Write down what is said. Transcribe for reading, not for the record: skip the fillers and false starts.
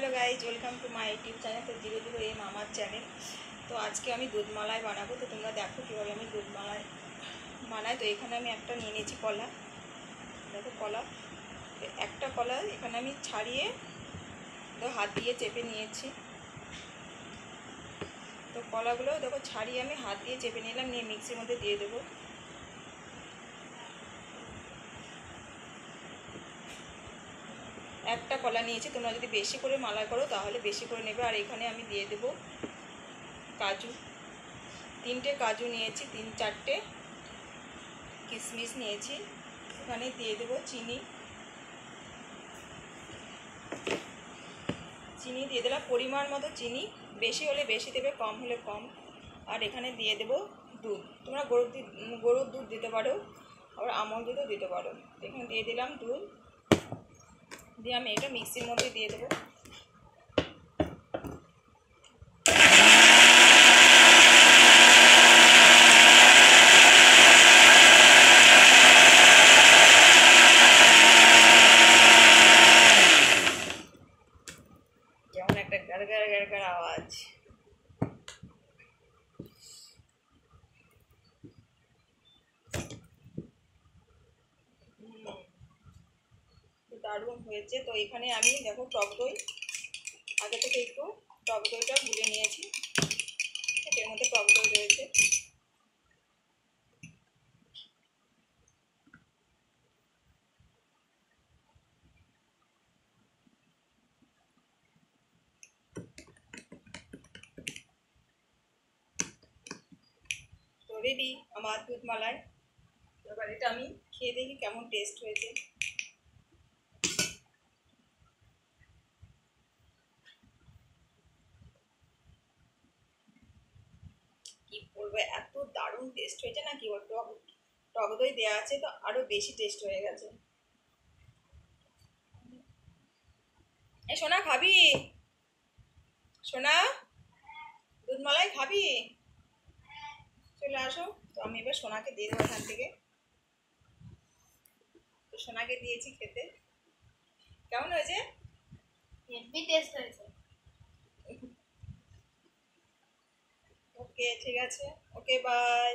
Hello guys welcome to my YouTube channel तो 00 আমার channel. তো আজকে আমি দুধ মালাই বানাবো, তো তোমরা দেখো কীভাবে আমি দুধ মালাই বানাই। তো এখানে আমি একটা নিয়ে নিয়েছি কলা, দেখো কলা, একটা কলা এখানে আমি ছাড়িয়ে তো হাত দিয়ে চেপে নিয়েছি। তো কলাগুলো দেখো ছাড়িয়ে আমি হাত দিয়ে চেপে নিলাম, নিয়ে মিক্সির মধ্যে দিয়ে দেবো। একটা কলা নিয়েছি, তোমরা যদি বেশি করে মালাই করো তাহলে বেশি করে নেবে। আর এখানে আমি দিয়ে দেব কাজু, 3টে কাজু নিয়েছি, 3-4টে কিশমিশ নিয়েছি। এখানে দিয়ে দেব চিনি, চিনি দিয়ে দিলাম পরিমাণ মতো চিনি, বেশি হলে বেশি দেবে, কম হলে কম। আর এখানে দিয়ে দেব দুধ, তোমরা গরুর দুধ দিতে পারো, আবার আমল দুধও দিতে পারো। এখানে দিয়ে দিলাম দুধ, দিয়ে আমি এটা মিক্সির মধ্যে দিয়ে দেবো। কেমন একটা গাড়গাড় গাড়গাড় আওয়াজ। দারুণ হয়েছে। তো এখানে আমি দেখো টক দই, আগে থেকে একটু টক দইটা গুলে নিয়েছি, এর মধ্যে টক দই রয়েছে। তো রেডি আমার দুধ মালাই। এবার এটা আমি খেয়ে দেখি কেমন টেস্ট হয়েছে। কি বলবো, এত দারুণ টেস্ট হয়েছে না, কি বলবো, টক দই দেওয়া আছে তো আরো বেশি টেস্ট হয়ে গেছে। এই সোনা খাবি, সোনা দুধ মালাই খাবি, চলে আসো। তো আমি এবার সোনাকে দিয়ে দেবো এখান থেকে। তো সোনাকে দিয়েছি খেতে, কেমন হয়েছে? হেভি টেস্ট হয়েছে। ওকে ঠিক আছে, ওকে বাই।